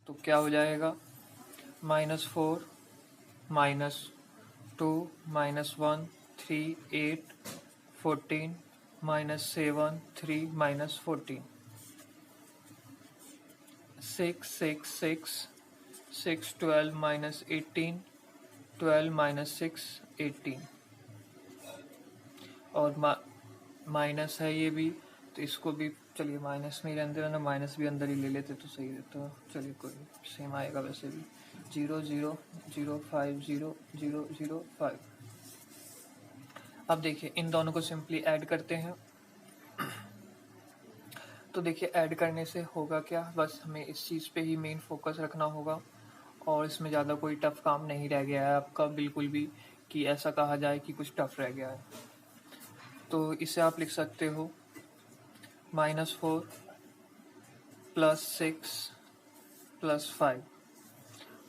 तो क्या हो जाएगा, -4 -2 -1 3 8 14 -7 3 -14 6 6 6 6 12 -18 12 -6 18 और माइनस है ये भी, तो इसको भी चलिए माइनस में ही रहने देना, माइनस भी अंदर ही ले लेते तो सही रहता। तो चलिए कोई सेम आएगा वैसे भी, 0 0 0 5 0 0 0 5। अब देखिए इन दोनों को सिंपली ऐड करते हैं। तो देखिए ऐड करने से होगा क्या, बस हमें इस चीज़ पे ही मेन फोकस रखना होगा और इसमें ज़्यादा कोई टफ काम नहीं रह गया है आपका बिल्कुल भी, कि ऐसा कहा जाए कि कुछ टफ रह गया है। तो इसे आप लिख सकते हो -4 +6 +5,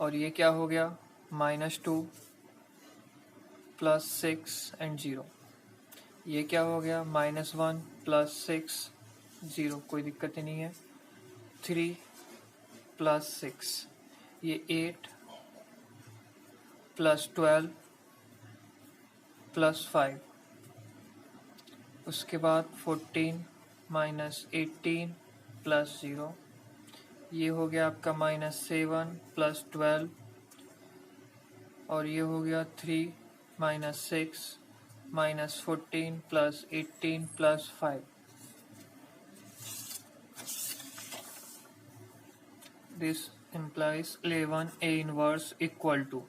और ये क्या हो गया, -2 +6 एंड 0। ये क्या हो गया, -1 +6 0, कोई दिक्कत ही नहीं है। 3 +6, ये 8 +12 +5, उसके बाद 14 -18 +0, ये हो गया आपका -7 +12, और ये हो गया 3 -6 -14 +18 +5। This implies 11 A inverse equal to.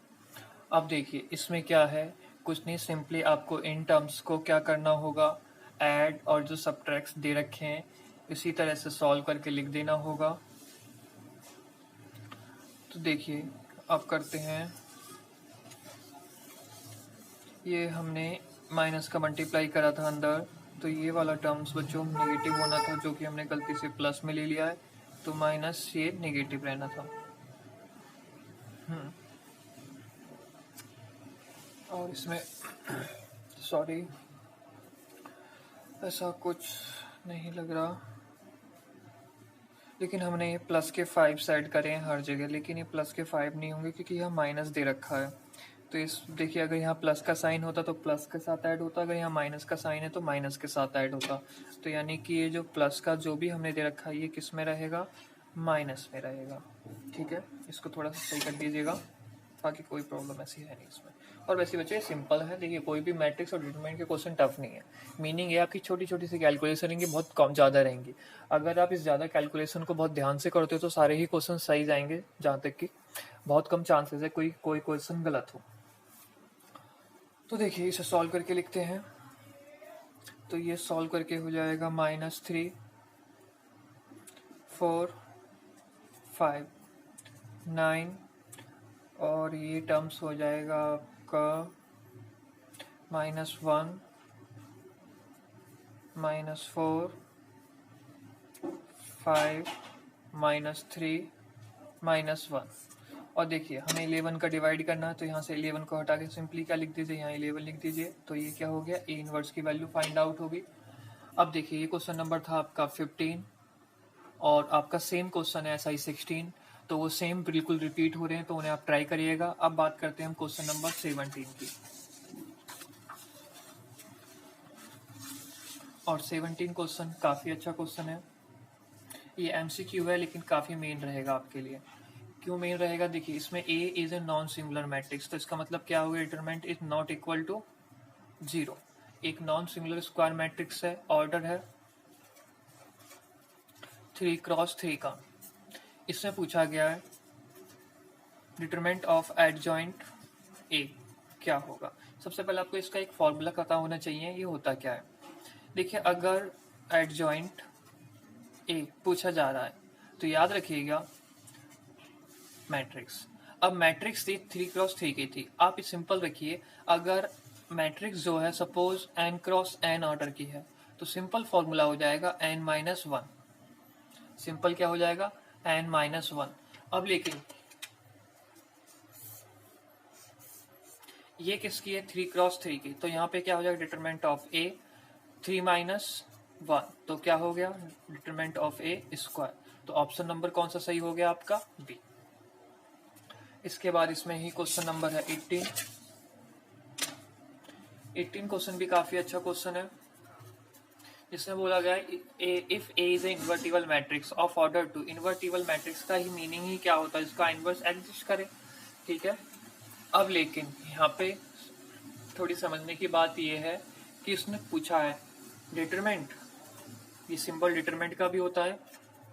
अब देखिए इसमें क्या है, कुछ नहीं, सिंपली आपको इन टर्म्स को क्या करना होगा, ऐड और जो सब्ट्रैक्ट्स दे रखे हैं इसी तरह से सॉल्व करके लिख देना होगा। तो देखिए अब करते हैं, ये हमने माइनस का मल्टीप्लाई करा था अंदर, तो ये वाला टर्म्स बच्चों नेगेटिव होना था, जो कि हमने गलती से प्लस में ले लिया है, तो माइनस ये नेगेटिव रहना था। और इसमें सॉरी ऐसा कुछ नहीं लग रहा, लेकिन हमने ये प्लस के 5 सेट करे हैं हर जगह, लेकिन ये प्लस के 5 नहीं होंगे क्योंकि यहाँ माइनस दे रखा है। तो इस देखिए अगर यहाँ प्लस का साइन होता तो प्लस के साथ ऐड होता, अगर यहाँ माइनस का साइन है तो माइनस के साथ ऐड होता। तो यानी कि ये जो प्लस का जो भी हमने दे रखा है ये किस में रहेगा, माइनस में रहेगा। ठीक है, इसको थोड़ा सा सही कर दीजिएगा, बाकी कोई प्रॉब्लम ऐसी है नहीं इसमें। और वैसे बच्चे सिंपल है, देखिए कोई भी मैट्रिक्स और डिटरमिनेंट के क्वेश्चन टफ नहीं है। मीनिंग ये आपकी छोटी छोटी सी कैलकुलेशन रहेंगी, बहुत कम ज़्यादा रहेंगी। अगर आप इस ज़्यादा कैलकुलेशन को बहुत ध्यान से करते हो तो सारे ही क्वेश्चन सही जाएंगे, जहाँ तक कि बहुत कम चांसेस है कोई क्वेश्चन गलत हो। तो देखिए इसे सॉल्व करके लिखते हैं। तो ये सॉल्व करके हो जाएगा -3 4 5 9, और ये टर्म्स हो जाएगा आपका -1 -4 5 -3 -1। और देखिए हमें 11 का डिवाइड करना है, तो यहाँ से 11 को हटा के सिंपली क्या लिख दीजिए, यहाँ 11 लिख दीजिए। तो ये क्या हो गया, ए इनवर्स की वैल्यू फाइंड आउट होगी। अब देखिए ये क्वेश्चन नंबर था आपका 15, और आपका सेम क्वेश्चन है SI 16, तो वो सेम बिल्कुल रिपीट हो रहे हैं, तो उन्हें आप ट्राई करिएगा। अब बात करते हैं हम क्वेश्चन नंबर 17 की, और 17 क्वेश्चन काफ़ी अच्छा क्वेश्चन है। ये MCQ है लेकिन काफ़ी मेन रहेगा आपके लिए। क्यों मेन रहेगा, देखिए इसमें A is a non singular matrix, तो इसका मतलब क्या होगा, determinant is not equal to 0। एक नॉन सिंगुलर स्क्वायर मैट्रिक्स है, ऑर्डर है 3x3 का। इसमें पूछा गया है डिटरमिनेंट ऑफ एडजॉइंट A क्या होगा। सबसे पहले आपको इसका एक फॉर्मूला पता होना चाहिए, ये होता क्या है। देखिए अगर एडजॉइंट A पूछा जा रहा है तो याद रखिएगा मैट्रिक्स। अब मैट्रिक्स थी 3x3 की थी, आप इस सिंपल रखिए, अगर मैट्रिक्स जो है सपोज n×n ऑर्डर की है, तो सिंपल फॉर्मूला हो जाएगा n-1। सिंपल क्या हो जाएगा, n-1। अब लेकिन ये किसकी है, 3x3 की, तो यहाँ पे क्या हो जाएगा, डिटरमिनेंट ऑफ A 3-1, तो क्या हो गया, डिटरमिनेंट ऑफ A स्क्वायर। तो ऑप्शन नंबर कौन सा सही हो गया आपका, बी। इसके बाद इसमें ही क्वेश्चन नंबर है 18 क्वेश्चन भी काफी अच्छा क्वेश्चन है, जिसमें बोला गया है if A is a invertible matrix of order two. Invertible matrix का ही मीनिंग ही क्या होता है, इसका इन्वर्स एग्जिस्ट करे, ठीक है। अब लेकिन यहाँ पे थोड़ी समझने की बात ये है कि उसने पूछा है डिटरमिनेंट, ये सिंबल डिटरमिनेंट का भी होता है,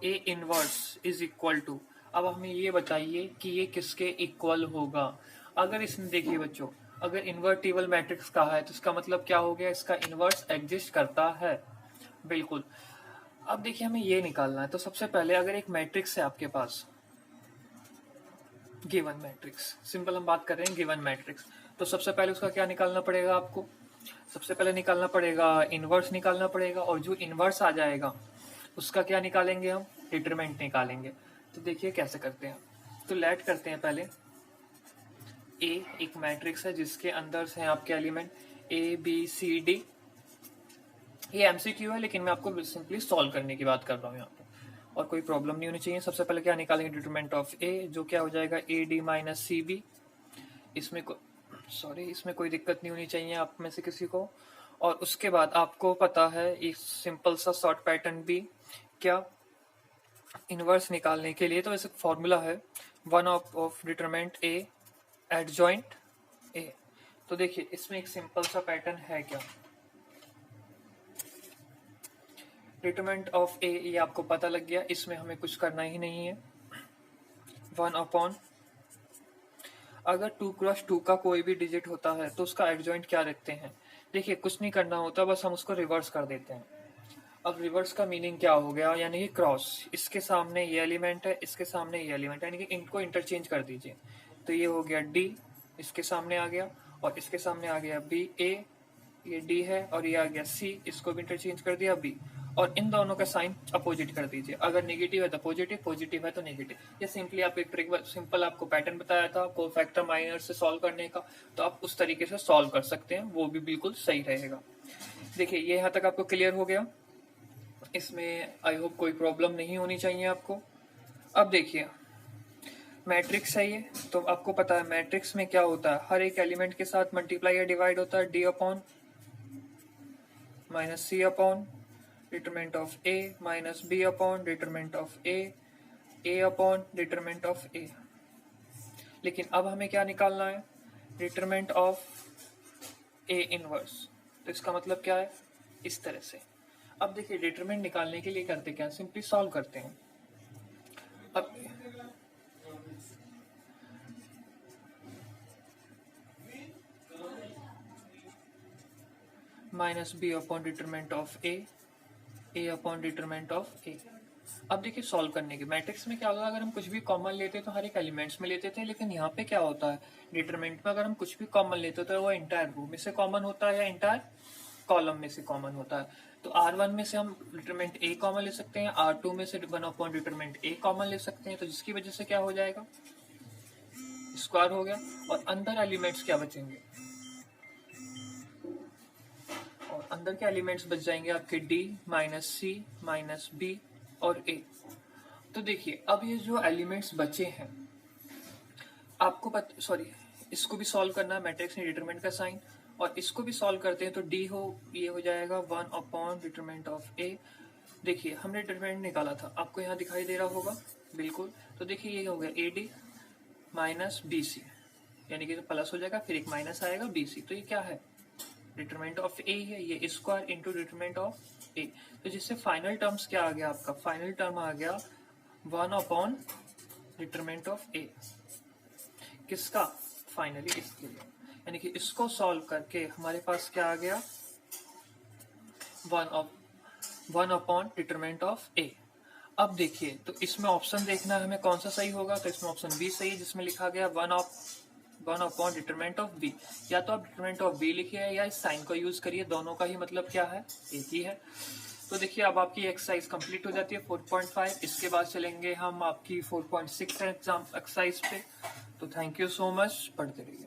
A inverse is equal to. अब हमें ये बताइए कि ये किसके इक्वल होगा। अगर इसने देखिए बच्चों, अगर इन्वर्टिबल मैट्रिक्स कहा है तो इसका मतलब क्या हो गया, इसका इनवर्स एग्जिस्ट करता है, बिल्कुल। अब देखिए हमें ये निकालना है, तो सबसे पहले अगर एक मैट्रिक्स है आपके पास, गिवन मैट्रिक्स, सिंपल हम बात कर रहे हैं गिवन मैट्रिक्स, तो सबसे पहले उसका क्या निकालना पड़ेगा आपको, सबसे पहले निकालना पड़ेगा इनवर्स निकालना पड़ेगा, और जो इनवर्स आ जाएगा उसका क्या निकालेंगे हम, डिटरमिनेंट निकालेंगे। तो देखिए कैसे करते हैं, तो लेट करते हैं पहले ए एक मैट्रिक्स है जिसके अंदर से आपके element A B C D, ये एमसीक्यू है लेकिन मैं आपको सिंपली सॉल्व करने की बात कर रहा हूँ यहाँ पे, और कोई प्रॉब्लम नहीं होनी चाहिए। सबसे पहले क्या निकालेंगे, डिटरमिनेंट ऑफ ए, जो क्या हो जाएगा A D minus C B, इसमें इसमें कोई दिक्कत नहीं होनी चाहिए आप में से किसी को। और उसके बाद आपको पता है एक सिंपल सा शॉर्ट पैटर्न भी, क्या इनवर्स निकालने के लिए, तो ऐसे फॉर्मूला है one of determinant A adjoint A. तो देखिए इसमें एक सिंपल सा पैटर्न है, क्या डिटरमिनेंट ऑफ ए, ये आपको पता लग गया, इसमें हमें कुछ करना ही नहीं है, वन अपॉन, अगर 2x2 का कोई भी डिजिट होता है तो उसका एडजॉइंट क्या रखते हैं, देखिए कुछ नहीं करना होता, बस हम उसको रिवर्स कर देते हैं। अब रिवर्स का मीनिंग क्या हो गया, यानी कि क्रॉस, इसके सामने ये एलिमेंट है, इसके सामने ये एलिमेंट है, यानी कि इनको इंटरचेंज कर दीजिए। तो ये हो गया डी, इसके सामने आ गया, और इसके सामने आ गया बी, ए ये डी है, और ये आ गया सी, इसको भी इंटरचेंज कर दिया बी, और इन दोनों का साइन अपोजिट कर दीजिए, अगर नेगेटिव है तो पॉजिटिव, पॉजिटिव है तो नेगेटिव। ये सिंपली आप एक ट्रिक, सिंपल आपको पैटर्न बताया था कोफैक्टर माइनर से सॉल्व करने का, तो आप उस तरीके से सॉल्व कर सकते हैं, वो भी बिल्कुल सही रहेगा। देखिए ये यहाँ तक आपको क्लियर हो गया, इसमें आई होप कोई प्रॉब्लम नहीं होनी चाहिए आपको। अब देखिए मैट्रिक्स है ये, तो आपको पता है मैट्रिक्स में क्या होता है, हर एक एलिमेंट के साथ मल्टीप्लाई या डिवाइड होता है, D upon minus C upon determinant of A minus B upon determinant of A upon determinant of A. लेकिन अब हमें क्या निकालना है, डिटरमिनेंट ऑफ ए इनवर्स, तो इसका मतलब क्या है, इस तरह से। अब देखिए डिटरमिनेंट निकालने के लिए करते क्या, सिंपली सॉल्व करते हैं। अब minus B upon determinant of A upon determinant of A. अब देखिए सॉल्व करने के, मैट्रिक्स में क्या होता है, अगर हम कुछ भी कॉमन लेते तो हर एक एलिमेंट्स में लेते थे, लेकिन यहाँ पे क्या होता है डिटरमिनेंट में, अगर हम कुछ भी कॉमन लेते तो वो इंटायर रो में से कॉमन होता है या इंटायर कॉलम में से कॉमन होता है। तो R1 में से हम डिटरमिनेंट ए कॉमन ले सकते हैं, R2 में से one upon determinant A common ले सकते हैं, तो जिसकी वजह से क्या हो जाएगा, स्क्वायर हो गया, और अंदर एलिमेंट्स क्या बचेंगे, और अंदर के एलिमेंट्स बच जाएंगे आपके डी माइनस सी माइनस बी और ए। तो देखिए अब ये जो एलिमेंट्स बचे हैं आपको इसको भी सॉल्व करना है, मैट्रिक्स में डिटरमिनेंट का साइन, और इसको भी सॉल्व करते हैं तो डी ये हो जाएगा वन अपॉन डिटरमिनेंट ऑफ ए। देखिए हमने डिटरमिनेंट निकाला था, आपको यहाँ दिखाई दे रहा होगा, बिल्कुल। तो देखिए ये हो गया A D minus B C, यानी कि प्लस हो जाएगा, फिर एक माइनस आएगा बी सी, तो ये क्या है, डिटरमिनेंट ऑफ ए है, ये स्क्वायर इंटू डिटरमिनेंट ऑफ ए। तो जिससे फाइनल टर्म्स क्या आ गया, आपका फाइनल टर्म आ गया वन अपॉन डिटरमिनेंट ऑफ ए, किसका, फाइनली इसके लिए, यानी कि इसको सॉल्व करके हमारे पास क्या आ गया, one upon determinant of A. अब देखिए तो इसमें ऑप्शन देखना है हमें कौन सा सही होगा, तो इसमें ऑप्शन बी सही है, जिसमें लिखा गया one upon determinant of B. या तो आप डिटरमिनेंट ऑफ बी लिखिए या इस साइन को यूज करिए, दोनों का ही मतलब क्या है, एक ही है। तो देखिए अब आपकी एक्सरसाइज कंप्लीट हो जाती है 4.5। इसके बाद चलेंगे हम आपकी 4.6 एग्जाम एक्सरसाइज पे। तो थैंक यू सो मच, पढ़ते रहिए।